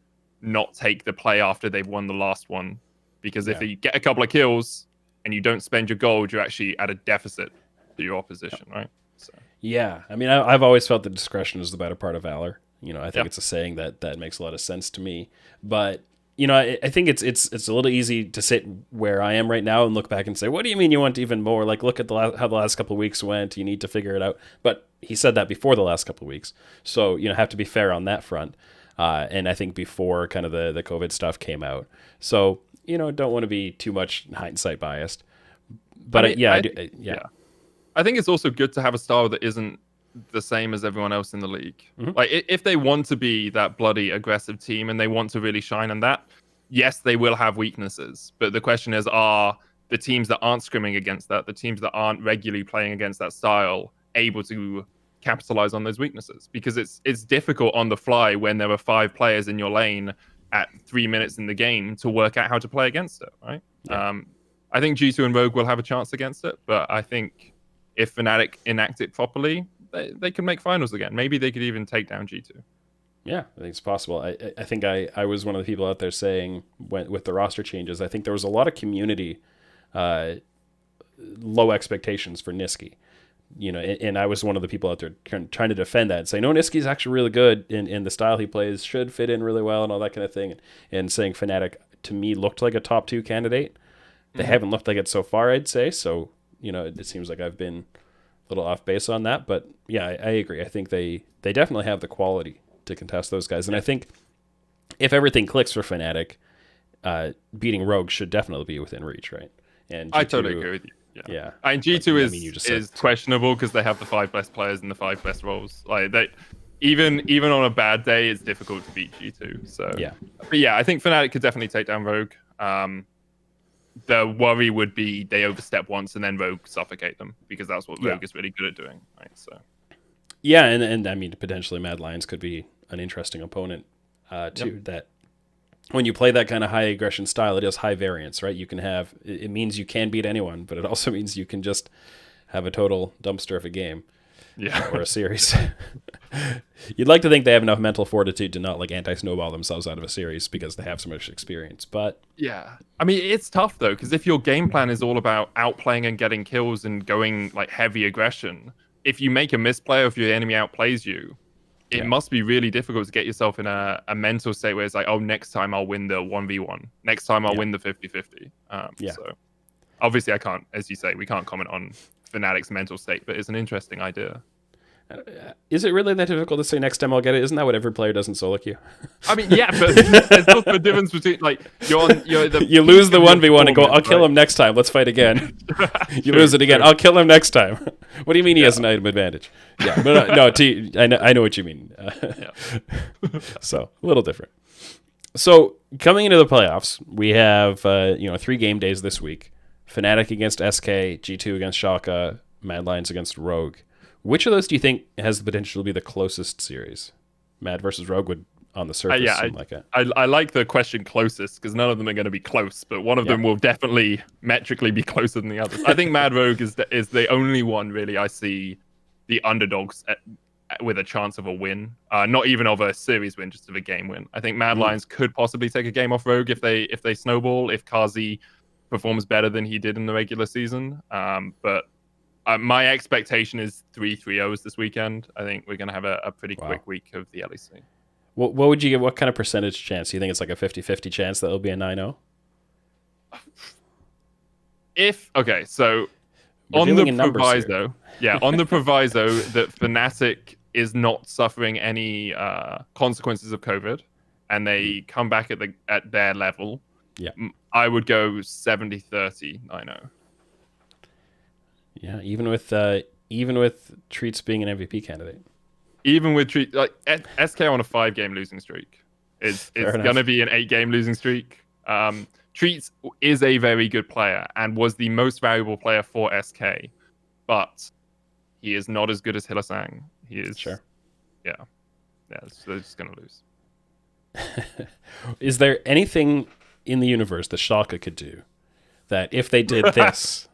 not take the play after they've won the last one. Because if you get a couple of kills and you don't spend your gold, you're actually at a deficit to your opposition, right? So. Yeah, I mean, I've always felt that discretion is the better part of valor. You know, I think it's a saying that makes a lot of sense to me. But, you know, I think it's a little easy to sit where I am right now and look back and say, what do you mean you want even more? Like, look at how the last couple of weeks went. You need to figure it out. But he said that before the last couple of weeks. So, you know, have to be fair on that front. And I think before kind of the COVID stuff came out. So, you know, don't want to be too much hindsight biased. But I mean, I think it's also good to have a style that isn't the same as everyone else in the league. Like if they want to be that bloody aggressive team and they want to really shine on that, yes, they will have weaknesses. But the question is, are the teams that aren't scrimming against that, the teams that aren't regularly playing against that style, able to capitalize on those weaknesses? Because it's difficult on the fly when there are 5 players in your lane at 3 minutes in the game to work out how to play against it, right? I think G2 and Rogue will have a chance against it, but I think if Fnatic enact it properly, they can make finals again. Maybe they could even take down G2. Yeah, I think it's possible. I think I was one of the people out there saying with the roster changes, I think there was a lot of community low expectations for Niski. You know, and I was one of the people out there trying to defend that and say, no, Niski's actually really good in the style he plays, should fit in really well and all that kind of thing. And saying Fnatic, to me, looked like a top 2 candidate. They haven't looked like it so far, I'd say. So, you know, it seems like I've been a little off base on that. But yeah, I agree. I think they definitely have the quality to contest those guys. And I think if everything clicks for Fnatic, beating Rogue should definitely be within reach, right? And G2, I totally agree with you. Yeah. And G2 I mean, you just said is questionable because they have the 5 best players and the 5 best roles. Like they, even on a bad day, it's difficult to beat G2. So yeah. But yeah, I think Fnatic could definitely take down Rogue. The worry would be they overstep once and then Rogue suffocate them, because that's what Rogue is really good at doing. Right. So yeah, and I mean, potentially Mad Lions could be an interesting opponent too. That when you play that kind of high aggression style, it is high variance, right? You can have, it means you can beat anyone, but it also means you can just have a total dumpster of a game. Or a series. You'd like to think they have enough mental fortitude to not like anti-snowball themselves out of a series because they have so much experience. But yeah, I mean, it's tough though, because if your game plan is all about outplaying and getting kills and going like heavy aggression, if you make a misplay or if your enemy outplays you, it must be really difficult to get yourself in a mental state where it's like, oh, next time I'll win the 1v1. Next time I'll win the 50-50. So obviously I can't, as you say, we can't comment on Fnatic's mental state, but it's an interesting idea. Is it really that difficult to say next time I'll get it? Isn't that what every player does in solo queue? I mean, yeah, but there's also a difference between like you lose the 1v1 and go, I'll kill him next time. Let's fight again. You lose it again. I'll kill him next time. What do you mean he has an item advantage? Yeah, but I know what you mean. So a little different. So coming into the playoffs, we have 3 game days this week. Fnatic against SK, G2 against Schalke, Mad Lions against Rogue. Which of those do you think has the potential to be the closest series? Mad versus Rogue would, on the surface, seem like it. I like the question closest, because none of them are going to be close, but one of them will definitely metrically be closer than the others. I think Mad Rogue is the only one, really, I see the underdogs with a chance of a win. Not even of a series win, just of a game win. I think Mad Lions could possibly take a game off Rogue if they snowball, if Kazi performs better than he did in the regular season. But my expectation is 3-3-0s this weekend. I think we're going to have a pretty quick week of the LEC. What would you give? What kind of percentage chance? Do you think it's like a 50-50 chance that it'll be a 9-0? So on the proviso, on the proviso that Fnatic is not suffering any consequences of COVID, and they come back at their level, I would go 70-30, 9-0. Yeah, even with Treats being an MVP candidate. Even with Treats, like SK on a 5-game losing streak. It's going to be an 8-game losing streak. Treats is a very good player and was the most valuable player for SK, but he is not as good as Hylissang. He is so they're just going to lose. Is there anything in the universe that Schalke could do that if they did this?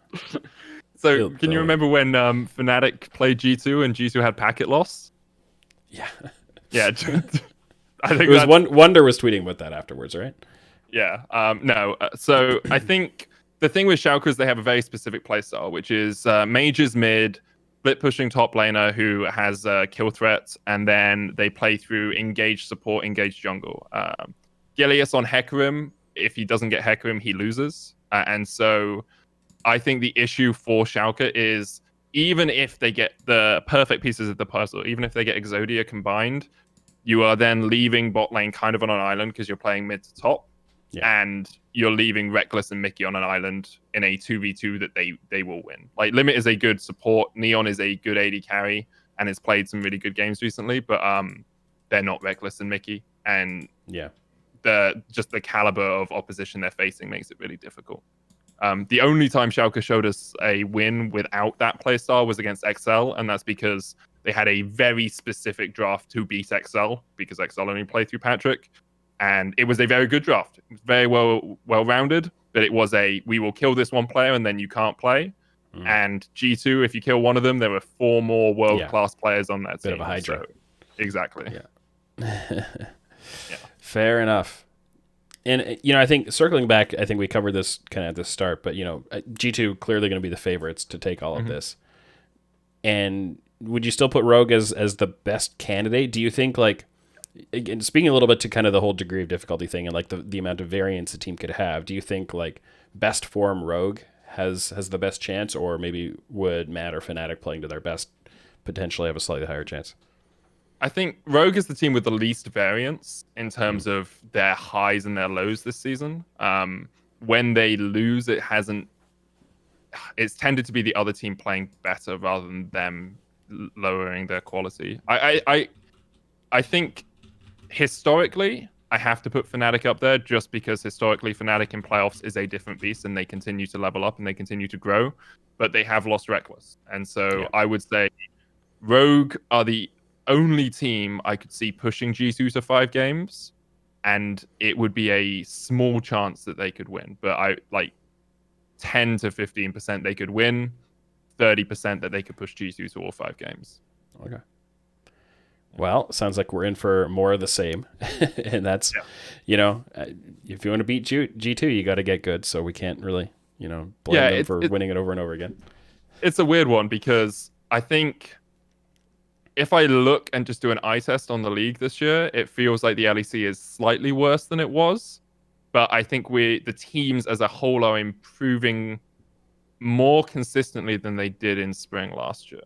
So can you remember when Fnatic played G2 and G2 had packet loss? Yeah. I think it was Wonder was tweeting about that afterwards, right? Yeah. No. So I think the thing with Schalke is they have a very specific playstyle, which is mages mid, split pushing top laner who has kill threats, and then they play through engage support, engage jungle. Gilius on Hecarim, if he doesn't get Hecarim, he loses. And so I think the issue for Schalke is, even if they get the perfect pieces of the puzzle, even if they get Exodia combined, you are then leaving bot lane kind of on an island because you're playing mid to top. And you're leaving Reckless and Mickey on an island in a 2v2 that they will win. Like, Limit is a good support. Neon is a good AD carry and has played some really good games recently, but they're not Reckless and Mickey. And the caliber of opposition they're facing makes it really difficult. The only time Schalke showed us a win without that playstyle was against XL, and that's because they had a very specific draft to beat XL, because XL only played through Patrick. And it was a very good draft. It was very well-rounded, but it was we will kill this one player and then you can't play. And G2, if you kill one of them, there were 4 more world-class players on that team. Bit of a hydra. So, exactly. Fair enough. And, I think circling back, I think we covered this kind of at the start, but, G2 clearly going to be the favorites to take all of this. And would you still put Rogue as the best candidate? Do you think, again, speaking a little bit to kind of the whole degree of difficulty thing and like the amount of variance a team could have, do you think like best form Rogue has the best chance, or maybe would Mad or Fnatic playing to their best potentially have a slightly higher chance? I think Rogue is the team with the least variance in terms of their highs and their lows this season. When they lose, it hasn't it's tended to be the other team playing better rather than them lowering their quality. I think historically, I have to put Fnatic up there just because historically Fnatic in playoffs is a different beast and they continue to level up and they continue to grow, but they have lost Reckless. And so I would say Rogue are the only team I could see pushing G2 to 5 games, and it would be a small chance that they could win. But I like 10 to 15% they could win, 30% that they could push G2 to all 5 games. Okay. Well, sounds like we're in for more of the same. And that's, if you want to beat G2, you got to get good. So we can't really, blame them for winning it over and over again. It's a weird one because I think if I look and just do an eye test on the league this year, it feels like the LEC is slightly worse than it was. But I think the teams as a whole are improving more consistently than they did in spring last year.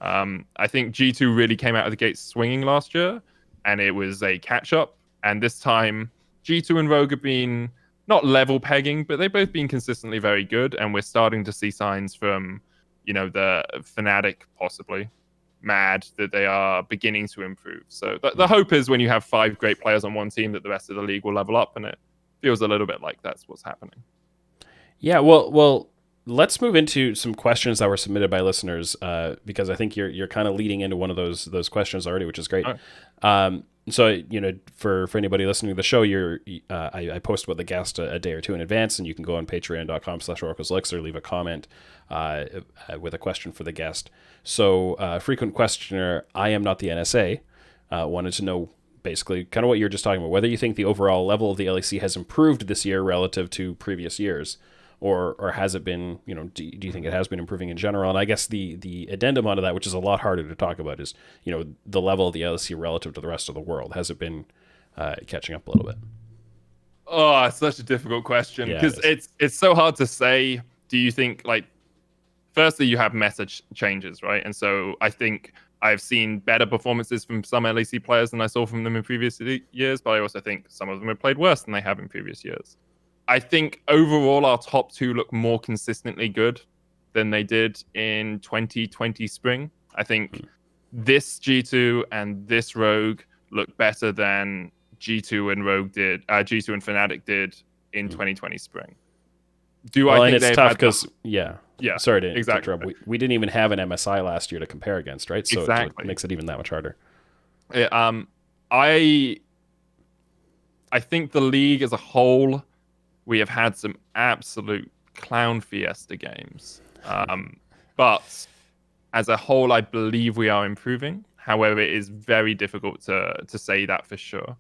I think G2 really came out of the gate swinging last year, and it was a catch-up. And this time, G2 and Rogue have been not level pegging, but they've both been consistently very good. And we're starting to see signs from, the Fnatic, possibly, Mad, that they are beginning to improve. So the hope is when you have 5 great players on one team that the rest of the league will level up, and it feels a little bit like that's what's happening. Yeah, well, let's move into some questions that were submitted by listeners, because I think you're kind of leading into one of those questions already, which is great. Right. So for anybody listening to the show, I post about the guest a day or two in advance, and you can go on patreon.com/oracleselixir, leave a comment with a question for the guest. So frequent questioner, IamnottheNSA, wanted to know basically kind of what you were just talking about, whether you think the overall level of the LEC has improved this year relative to previous years. Or has it been, do you think it has been improving in general? And I guess the addendum onto that, which is a lot harder to talk about, is, the level of the LEC relative to the rest of the world. Has it been catching up a little bit? Oh, it's such a difficult question because it's so hard to say. Do you think, firstly, you have message changes, right? And so I think I've seen better performances from some LEC players than I saw from them in previous years, but I also think some of them have played worse than they have in previous years. I think overall our top 2 look more consistently good than they did in 2020 spring. I think this G2 and this Rogue look better than G2 and G2 and Fnatic did in 2020 spring. I think it's tough because sorry to exactly. interrupt. We didn't even have an MSI last year to compare against, right? So it makes it even that much harder. I think the league as a whole, we have had some absolute clown fiesta games. But as a whole, I believe we are improving. However, it is very difficult to say that for sure.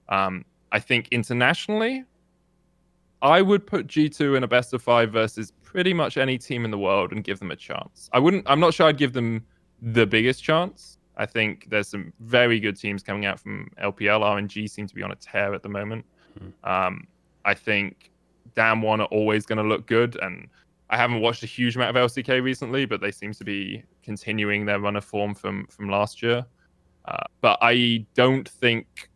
I think internationally, I would put G2 in a best of 5 versus pretty much any team in the world and give them a chance. I'm not sure I'd give them the biggest chance. I think there's some very good teams coming out from LPL. RNG seem to be on a tear at the moment. I think Damwon are always going to look good, and I haven't watched a huge amount of LCK recently, but they seem to be continuing their run of form from last year. But I don't think...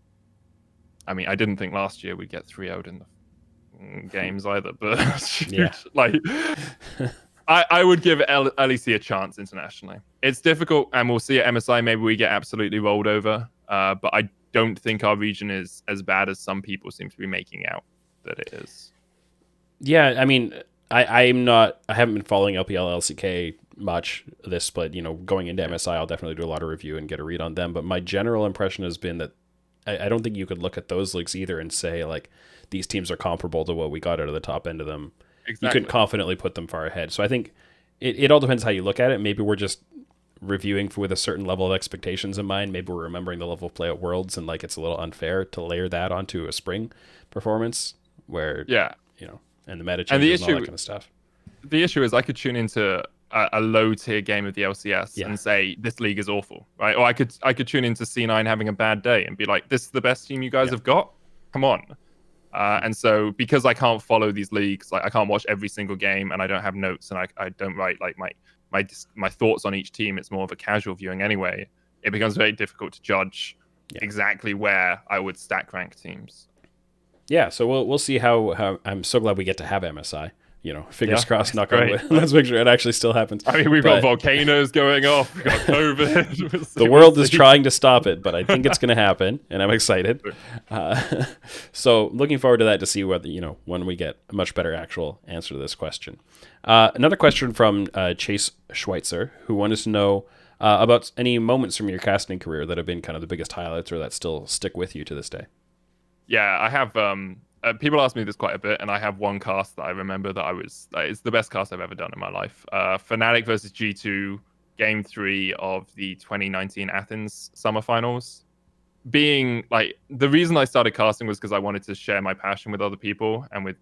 I didn't think last year we'd get 3-0'd in the games either, but I would give LEC a chance internationally. It's difficult, and we'll see at MSI, maybe we get absolutely rolled over, but I don't think our region is as bad as some people seem to be making out that it is. Yeah, I haven't been following LPL LCK much this split. Going into MSI, I'll definitely do a lot of review and get a read on them. But my general impression has been that I don't think you could look at those leagues either and say, these teams are comparable to what we got out of the top end of them. Exactly. You couldn't confidently put them far ahead. So I think it all depends how you look at it. Maybe we're just reviewing with a certain level of expectations in mind. Maybe we're remembering the level of play at Worlds, and it's a little unfair to layer that onto a spring performance where, and the meta changes and all that kind of stuff. The issue is I could tune into a low tier game of the LCS and say this league is awful, right? Or I could tune into C9 having a bad day and be like, this is the best team you guys have got? Come on. And so because I can't follow these leagues, I can't watch every single game, and I don't have notes, and I don't write my thoughts on each team. It's more of a casual viewing anyway. It becomes very difficult to judge exactly where I would stack rank teams. Yeah, so we'll see how I'm so glad we get to have MSI. fingers crossed, knock on great. wood. Let's make sure it actually still happens. I mean, we've got volcanoes going off. We've got COVID. The world is trying to stop it, but I think it's going to happen, and I'm excited. So looking forward to that to see whether, when we get a much better actual answer to this question. Another question from Chase Schweitzer, who wanted to know about any moments from your casting career that have been kind of the biggest highlights or that still stick with you to this day. Yeah, I have. People ask me this quite a bit, and I have one cast that I remember that it's the best cast I've ever done in my life. Fnatic versus G2, Game 3 of the 2019 Athens Summer Finals. Being the reason I started casting was because I wanted to share my passion with other people, and with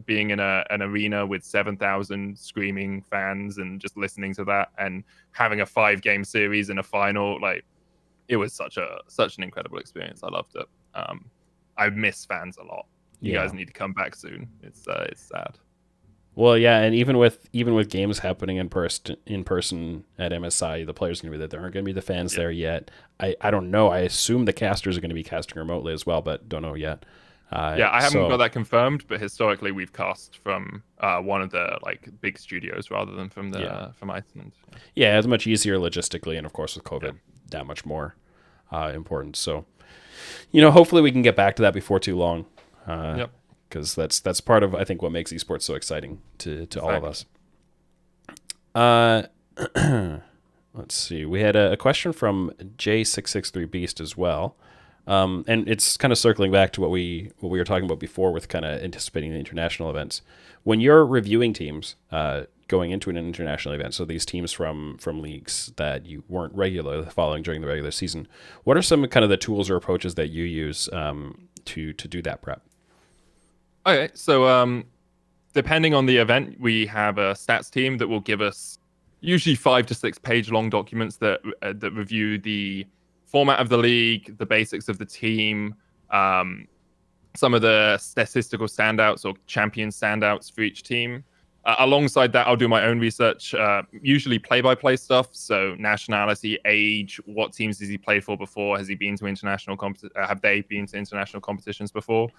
being in an arena with 7,000 screaming fans and just listening to that, and having a 5-game series in a final, it was such an incredible experience. I loved it. I miss fans a lot. You guys need to come back soon. It's sad. Well, yeah, and even with games happening in person at MSI, the players are going to be there. There aren't going to be the fans there yet. I don't know. I assume the casters are going to be casting remotely as well, but don't know yet. I haven't got that confirmed, but historically we've cast from one of the big studios rather than from Iceland. Yeah, it's much easier logistically, and of course with COVID, that much more important. So, hopefully we can get back to that before too long. Because that's part of, I think, what makes esports so exciting to all of us. Let's see. We had a question from J663Beast as well. And it's kind of circling back to what we were talking about before with kind of anticipating the international events. When you're reviewing teams going into an international event, so these teams from leagues that you weren't regularly following during the regular season, what are some kind of the tools or approaches that you use to do that prep? Okay, so depending on the event, we have a stats team that will give us usually 5 to 6 page long documents that review the format of the league, the basics of the team, some of the statistical standouts or champion standouts for each team. Alongside that, I'll do my own research, usually play-by-play stuff. So nationality, age, what teams has he played for before? Has he been to international have they been to international competitions before?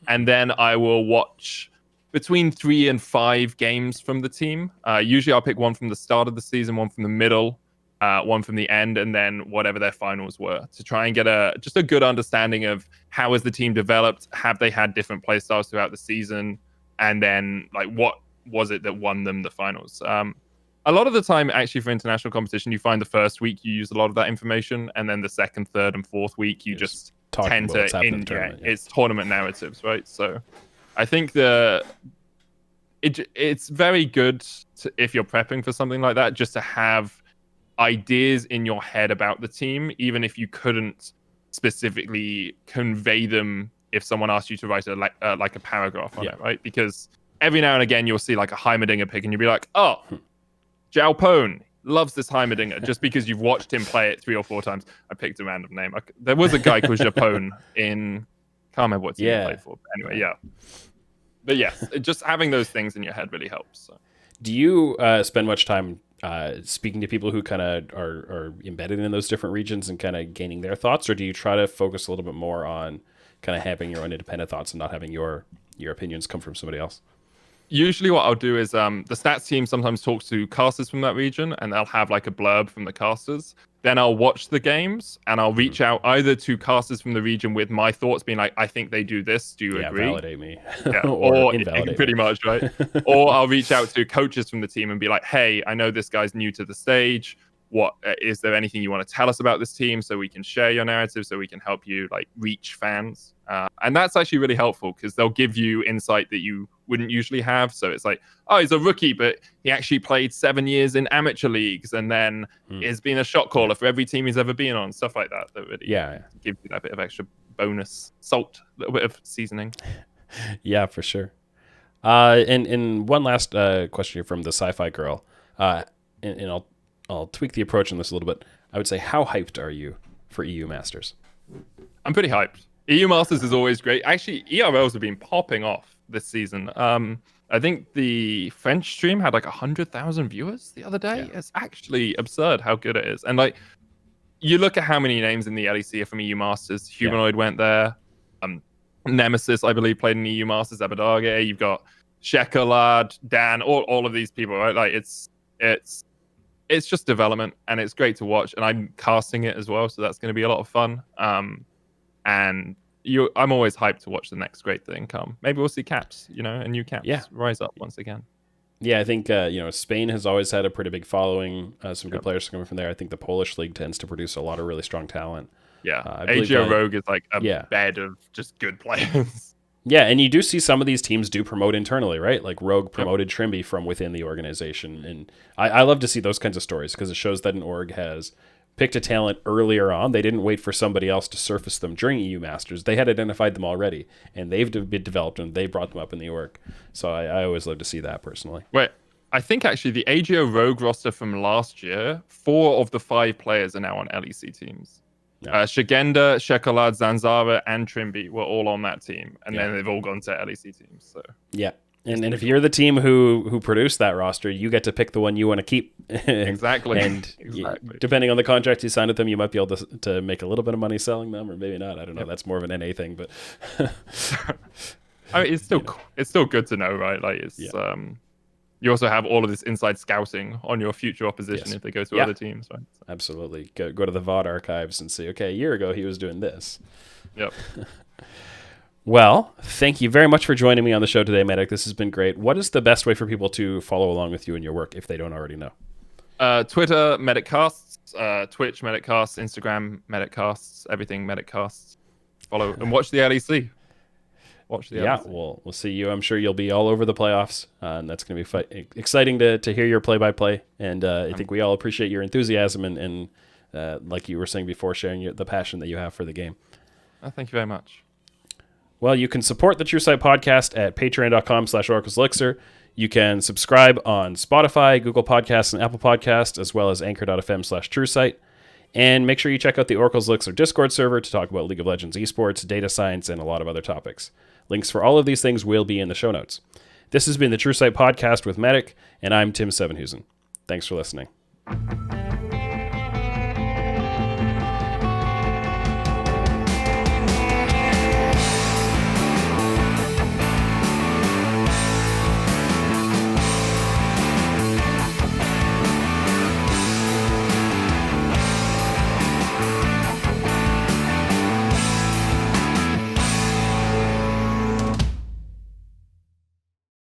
And then I will watch between 3 and 5 games from the team. Usually I'll pick one from the start of the season, one from the middle, one from the end, and then whatever their finals were, to try and get just a good understanding of how has the team developed, have they had different play styles throughout the season, and then what was it that won them the finals. A lot of the time, actually, for international competition, you find the first week you use a lot of that information, and then the second, third, and fourth week you just tend to it's tournament narratives, right? So I think it's very good if you're prepping for something like that, just to have ideas in your head about the team, even if you couldn't specifically convey them if someone asked you to write a paragraph on it, right? Because every now and again you'll see a Heimerdinger pick and you'll be like, oh, Jalpone loves this Heimerdinger just because you've watched him play it 3 or 4 times. I picked a random name. There was a guy called Japone can't remember what team he played for. But anyway, But yes, just having those things in your head really helps. So. Do you spend much time speaking to people who kind of are embedded in those different regions and kind of gaining their thoughts, or do you try to focus a little bit more on kind of having your own independent thoughts and not having your opinions come from somebody else? Usually what I'll do is the stats team sometimes talks to casters from that region, and they'll have a blurb from the casters. Then I'll watch the games and I'll reach out either to casters from the region with my thoughts, being like, I think they do this. Do you agree? Validate me. or invalidate pretty me. Much, right? Or I'll reach out to coaches from the team and be like, hey, I know this guy's new to the stage. What is there anything you want to tell us about this team so we can share your narrative, so we can help you reach fans? And that's actually really helpful because they'll give you insight that you wouldn't usually have. So it's oh, he's a rookie, but he actually played 7 years in amateur leagues and then has been a shot caller for every team he's ever been on, stuff like that. That really give you that bit of extra bonus salt, a little bit of seasoning. Yeah, for sure. And one last question here from TheSciFiGirl, and I'll tweak the approach on this a little bit. I would say, how hyped are you for EU Masters? I'm pretty hyped. EU Masters is always great. Actually, ERLs have been popping off this season. I think the French stream had 100,000 viewers the other day. Yeah. It's actually absurd how good it is. And you look at how many names in the LEC are from EU Masters. Humanoid went there. Nemesis, I believe, played in EU Masters. Abadage. You've got Shekelard, Dan, all of these people, right? Like it's just development, and it's great to watch. And I'm casting it as well, so that's going to be a lot of fun. And I'm always hyped to watch the next great thing come. Maybe we'll see Caps, and new Caps rise up once again. Yeah, I think Spain has always had a pretty big following. Some good players coming from there. I think the Polish league tends to produce a lot of really strong talent. Yeah, AGO Rogue is like a bed of just good players. Yeah, and you do see some of these teams do promote internally, right? Like Rogue promoted Trimby from within the organization. And I love to see those kinds of stories because it shows that an org has picked a talent earlier on. They didn't wait for somebody else to surface them during EU Masters. They had identified them already, and they've been developed, and they brought them up in the org. So I always love to see that personally. Wait, I think actually the AGO Rogue roster from last year, 4 of the 5 players are now on LEC teams. Shigenda, Shekelard, Zanzara, and Trimby were all on that team, and then they've all gone to LEC teams. So yeah, and if you're the team who produced that roster, you get to pick the one you want to keep. Exactly. And depending on the contract you signed with them, you might be able to make a little bit of money selling them, or maybe not. I don't know. That's more of an NA thing, but I mean, it's still good to know, right? Like you also have all of this inside scouting on your future opposition if they go to other teams, right? So. Absolutely. Go to the VOD archives and see, okay, a year ago he was doing this. Yep. Well, thank you very much for joining me on the show today, Medic. This has been great. What is the best way for people to follow along with you and your work if they don't already know? Twitter, MedicCasts, Twitch, MedicCasts, Instagram, MedicCasts, everything MedicCasts. Follow and watch the LEC. We'll see you. I'm sure you'll be all over the playoffs, and that's going to be exciting to hear your play-by-play. And I think we all appreciate your enthusiasm and like you were saying before, sharing the passion that you have for the game. Thank you very much. Well, you can support the TrueSight podcast at patreon.com/oracleselixir. You can subscribe on Spotify, Google Podcasts, and Apple Podcasts, as well as anchor.fm/TrueSight. And make sure you check out the Oracle's Elixir Discord server to talk about League of Legends esports, data science, and a lot of other topics. Links for all of these things will be in the show notes. This has been the TrueSight podcast with Medic, and I'm Tim Sevenhusen. Thanks for listening.